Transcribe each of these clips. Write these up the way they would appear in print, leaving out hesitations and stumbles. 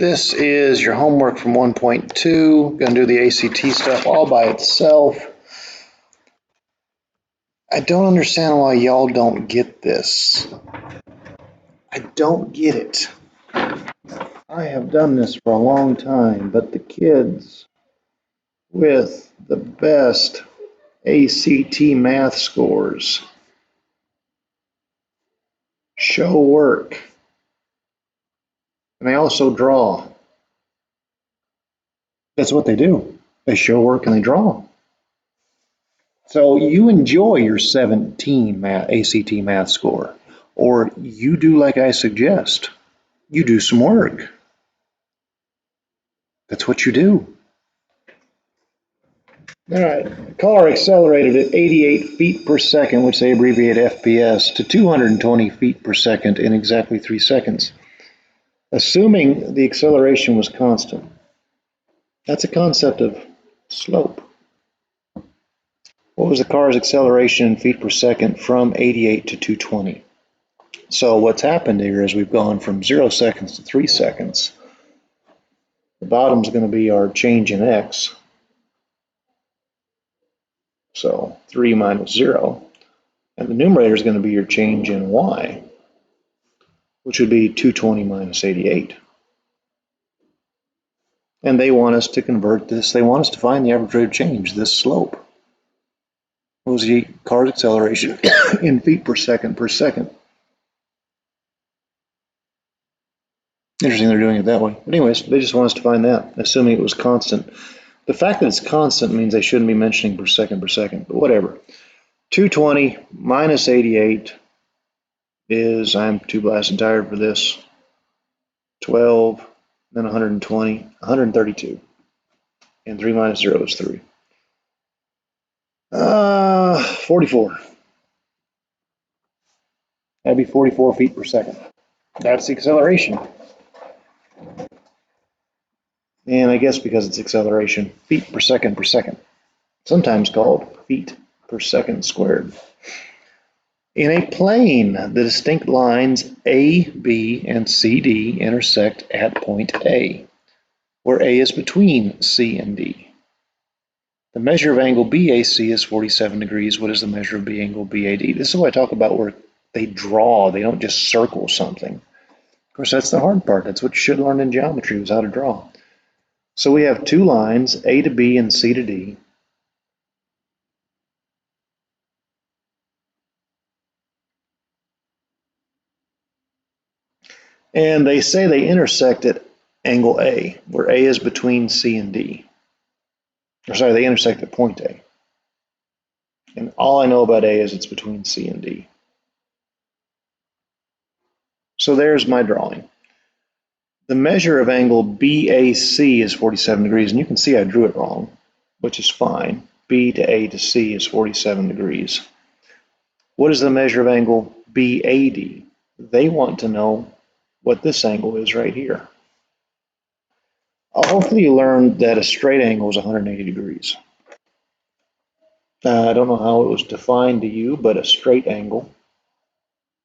This is your homework from 1.2. Going to do the ACT stuff all by itself. I don't understand why y'all don't get this. I don't get it. I have done this for a long time, but the kids with the best ACT math scores show work, and they also draw. That's what they do. They show work and they draw. So you enjoy your 17 ACT math score, or you do like I suggest. You do some work. That's what you do. All right, a car accelerated at 88 feet per second, which they abbreviate FPS, to 220 feet per second in exactly 3 seconds, assuming the acceleration was constant. That's a concept of slope. What was the car's acceleration in feet per second from 88 to 220? So what's happened here is we've gone from 0 seconds to 3 seconds. The bottom's going to be our change in x. So 3 minus 0. And the numerator is going to be your change in y, which would be 220 minus 88. And they want us to convert this. They want us to find the average rate of change, this slope. What was the car's acceleration in feet per second per second? Interesting they're doing it that way. But anyways, they just want us to find that, assuming it was constant. The fact that it's constant means they shouldn't be mentioning per second, but whatever. 220 minus 88 is, I'm too blasted tired for this, 12, then 120, 132. And 3 minus 0 is 3. 44. That'd be 44 feet per second. That's the acceleration. And I guess because it's acceleration, feet per second, sometimes called feet per second squared. In a plane, the distinct lines A, B, and CD intersect at point A, where A is between C and D. The measure of angle BAC is 47 degrees. What is the measure of B angle BAD? This is what I talk about where they draw. They don't just circle something. Of course, that's the hard part. That's what you should learn in geometry, was how to draw. So we have two lines, A to B and C to D. And they say they intersect at angle A, where A is between C and D. Or sorry, they intersect at point A. And all I know about A is it's between C and D. So there's my drawing. The measure of angle BAC is 47 degrees, and you can see I drew it wrong, which is fine. B to A to C is 47 degrees. What is the measure of angle BAD? They want to know what this angle is right here. Hopefully you learned that a straight angle is 180 degrees. I don't know how it was defined to you, but a straight angle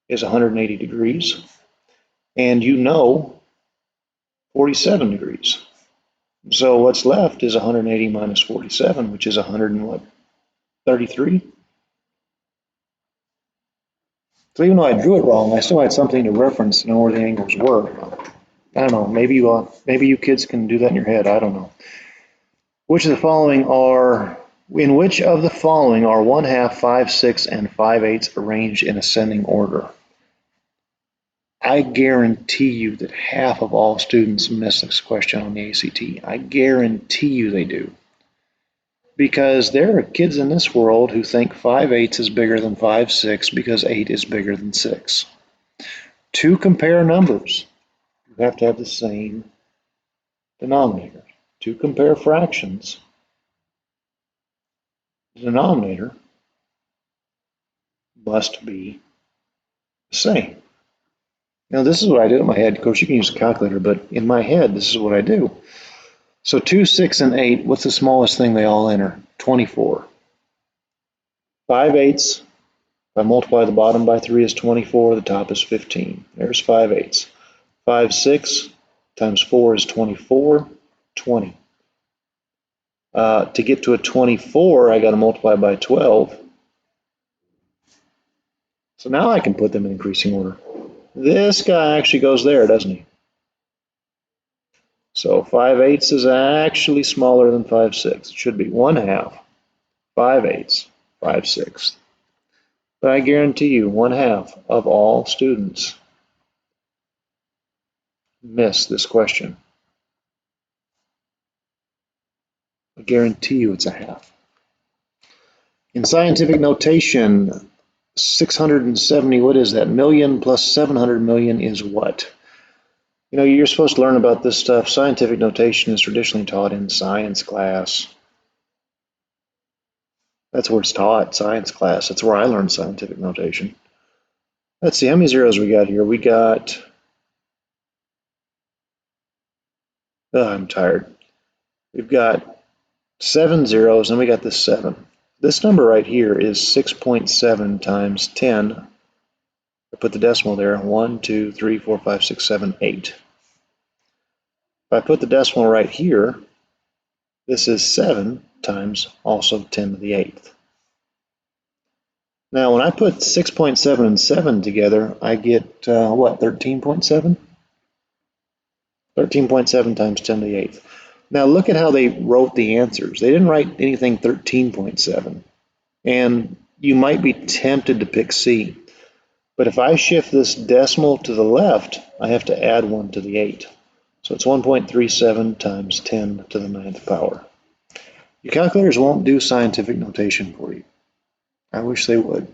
is 180 degrees. And you know 47 degrees. So what's left is 180 minus 47, which is 133. So even though I drew it wrong, I still had something to reference to know where the angles were. I don't know, maybe you kids can do that in your head, I don't know. In which of the following are 1/2, 5/6, and 5/8 arranged in ascending order? I guarantee you that half of all students miss this question on the ACT. I guarantee you they do. Because there are kids in this world who think 5/8 is bigger than 5/6 because 8 is bigger than 6. To compare numbers, you have to have the same denominator. To compare fractions, the denominator must be the same. Now this is what I did in my head. Of course, you can use a calculator, but in my head, this is what I do. So 2, 6, and 8, what's the smallest thing they all enter? 24. 5/8, if I multiply the bottom by 3 is 24, the top is 15. There's 5/8. 5/6, times 4 is 24, 20. To get to a 24, I got to multiply by 12. So now I can put them in increasing order. This guy actually goes there, doesn't he? So 5/8 is actually smaller than 5/6. It should be 1/2, 5/8, 5/6. But I guarantee you 1/2 of all students miss this question. I guarantee you it's a half. In scientific notation, 670, what is that? Million plus 700 million is what? You know, you're supposed to learn about this stuff. Scientific notation is traditionally taught in science class. That's where it's taught, science class. That's where I learned scientific notation. Let's see, how many zeros we got here? We got, I'm tired. We've got 7 zeros, and we got this 7. This number right here is 6.7 times 10. I put the decimal there, 1, 2, 3, 4, 5, 6, 7, 8. If I put the decimal right here, this is 7 times also 10 to the 8th. Now, when I put 6.7 and 7 together, I get, what, 13.7? 13.7 times 10 to the 8th. Now, look at how they wrote the answers. They didn't write anything 13.7. And you might be tempted to pick C. But if I shift this decimal to the left, I have to add 1 to the 8. So it's 1.37 times 10 to the 9th power. Your calculators won't do scientific notation for you. I wish they would.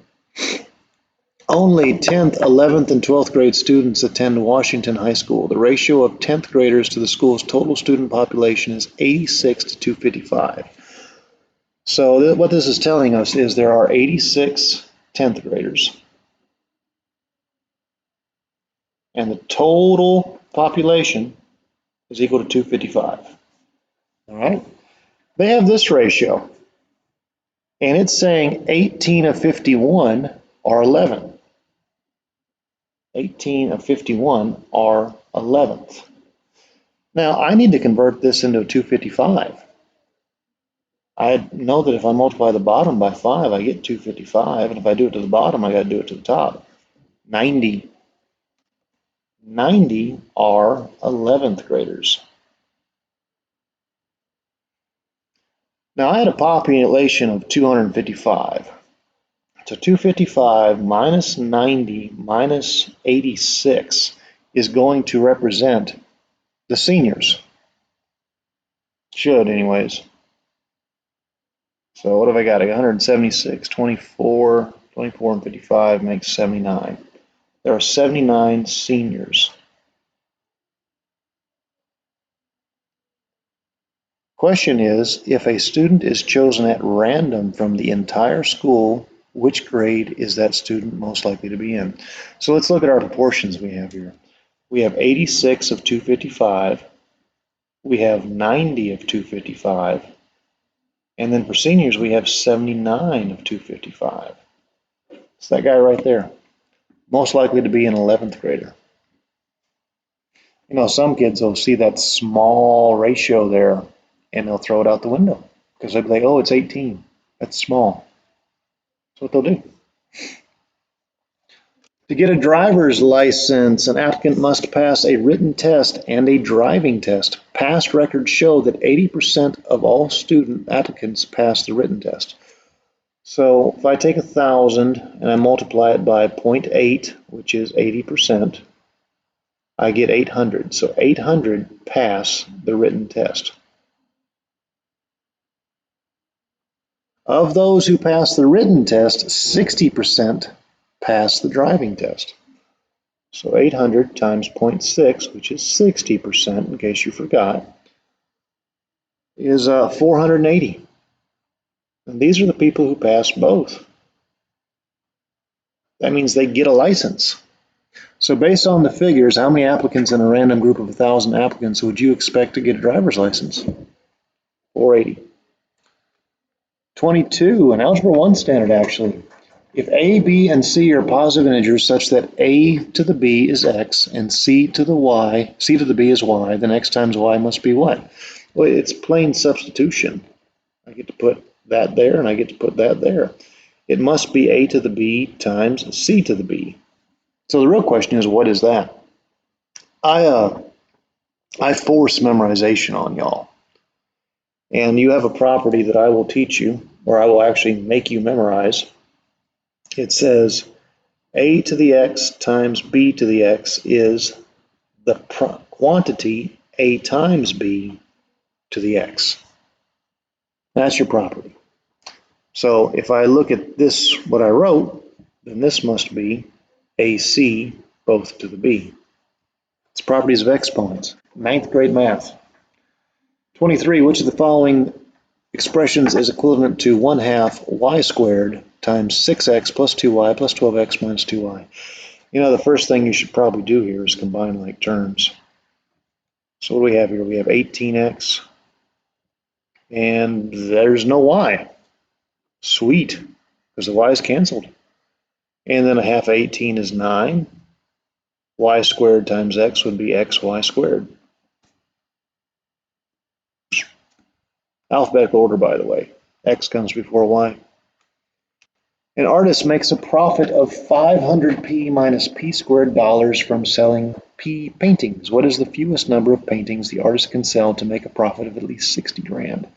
Only 10th, 11th, and 12th grade students attend Washington High School. The ratio of 10th graders to the school's total student population is 86 to 255. So what this is telling us is there are 86 10th graders. And the total population is equal to 255. All right? They have this ratio. And it's saying 18 of 51 are 11. 18 of 51 are 11th. Now, I need to convert this into a 255. I know that if I multiply the bottom by 5, I get 255. And if I do it to the bottom, I got to do it to the top. 90. 90 are 11th graders. Now, I had a population of 255. So 255 minus 90 minus 86 is going to represent the seniors. Should, anyways. So what have I got? I got 176, 24 and 55 makes 79. There are 79 seniors. Question is, if a student is chosen at random from the entire school, which grade is that student most likely to be in? So let's look at our proportions we have here. We have 86 of 255. We have 90 of 255. And then for seniors, we have 79 of 255. It's that guy right there. Most likely to be an 11th grader. You know, some kids will see that small ratio there and they'll throw it out the window because they'll be like, oh, it's 18. That's small. That's what they'll do. To get a driver's license, an applicant must pass a written test and a driving test. Past records show that 80% of all student applicants pass the written test. So if I take 1,000 and I multiply it by 0.8, which is 80%, I get 800. So 800 pass the written test. Of those who pass the written test, 60% pass the driving test. So 800 times 0.6, which is 60%, in case you forgot, is 480. And these are the people who pass both. That means they get a license. So based on the figures, how many applicants in a random group of 1,000 applicants would you expect to get a driver's license? 480. 22, an Algebra 1 standard actually. If a, b, and c are positive integers such that a to the b is x and c to the b is y, then x times y must be what? Well, it's plain substitution. I get to put that there and I get to put that there. It must be a to the b times c to the b. So the real question is, what is that? I force memorization on y'all. And you have a property that I will teach you, or I will actually make you memorize. It says a to the x times b to the x is the quantity a times b to the x. That's your property. So if I look at this, what I wrote, then this must be AC both to the b. It's properties of exponents. 9th grade math. 23, which of the following expressions is equivalent to 1/2 y squared times 6x plus 2y plus 12x minus 2y? You know, the first thing you should probably do here is combine like terms. So what do we have here? We have 18x, and there's no y. Sweet, because the y is canceled. And then 1/2 of 18 is 9. Y squared times x would be xy squared. Alphabetical order, by the way. X comes before y. An artist makes a profit of 500p minus p squared dollars from selling p paintings. What is the fewest number of paintings the artist can sell to make a profit of at least 60 grand?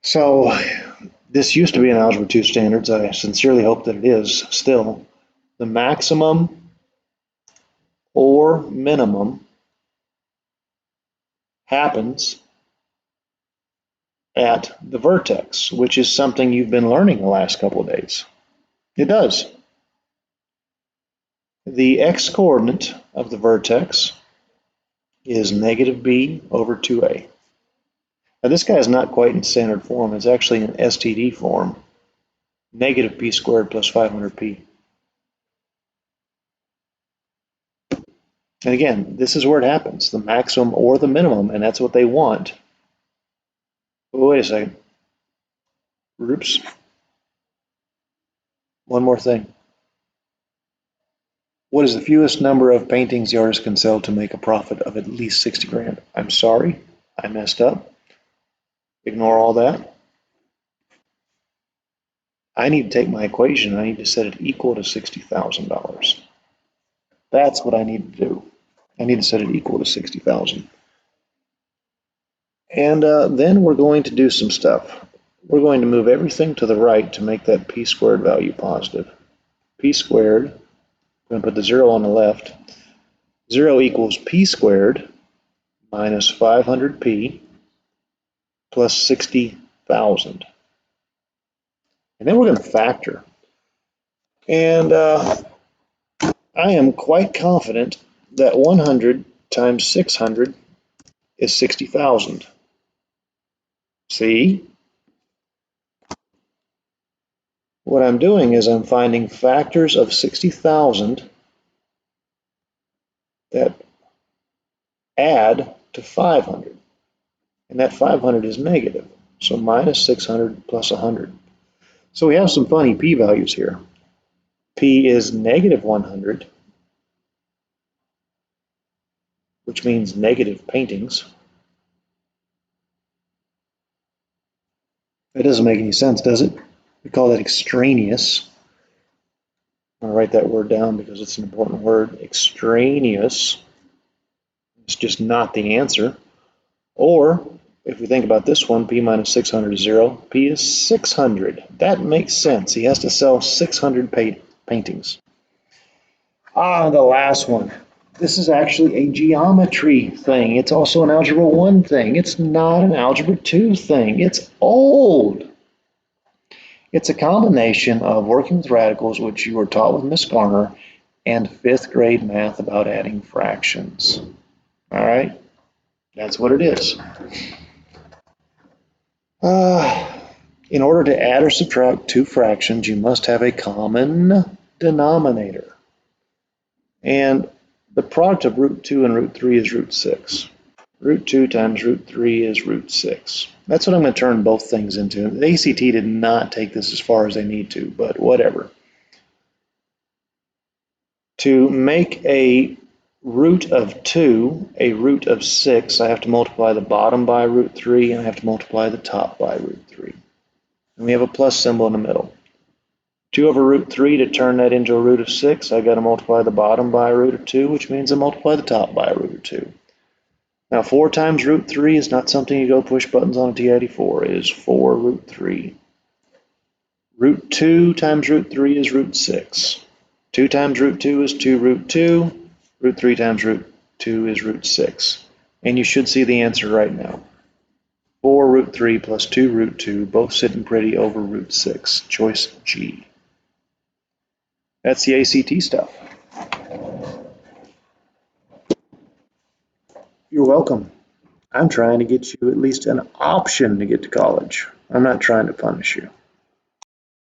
So this used to be in Algebra 2 standards. I sincerely hope that it is still. The maximum or minimum happens at the vertex, which is something you've been learning the last couple of days. It does. The x-coordinate of the vertex is negative b over 2a. Now this guy is not quite in standard form. It's actually in STD form. Negative p squared plus 500p. And again, this is where it happens, the maximum or the minimum, and that's what they want. Oh, wait a second. Oops. One more thing. What is the fewest number of paintings the artist can sell to make a profit of at least 60 grand? I'm sorry, I messed up. Ignore all that. I need to take my equation, I need to set it equal to $60,000. That's what I need to do. I need to set it equal to 60,000. And then we're going to do some stuff. We're going to move everything to the right to make that p squared value positive. P squared, I'm going to put the 0 on the left. 0 equals p squared minus 500p plus 60,000. And then we're going to factor. And I am quite confident that 100 times 600 is 60,000. See? What I'm doing is I'm finding factors of 60,000 that add to 500. And that 500 is negative. So minus 600 plus 100. So we have some funny p values here. P is negative 100, which means negative paintings. That doesn't make any sense, does it? We call that extraneous. I'm going to write that word down because it's an important word. Extraneous. It's just not the answer. Or, if we think about this one, p minus 600 is 0. P is 600. That makes sense. He has to sell 600 paintings. The last one. This is actually a geometry thing. It's also an Algebra 1 thing. It's not an Algebra 2 thing. It's old. It's a combination of working with radicals, which you were taught with Miss Garner, and 5th grade math about adding fractions. All right? That's what it is. In order to add or subtract two fractions, you must have a common denominator. And the product of root 2 and root 3 is root 6. Root 2 times root 3 is root 6. That's what I'm going to turn both things into. The ACT did not take this as far as they need to, but whatever. To make a root of 2 a root of 6, I have to multiply the bottom by root 3, and I have to multiply the top by root 3. And we have a plus symbol in the middle. 2 over root 3, to turn that into a root of 6, I've got to multiply the bottom by a root of 2, which means I multiply the top by a root of 2. Now 4 times root 3 is not something you go push buttons on a TI-84. It is 4 root 3. Root 2 times root 3 is root 6. 2 times root 2 is 2 root 2. Root 3 times root 2 is root 6. And you should see the answer right now. 4 root 3 plus 2 root 2, both sitting pretty over root 6. Choice G. That's the ACT stuff. You're welcome. I'm trying to get you at least an option to get to college. I'm not trying to punish you.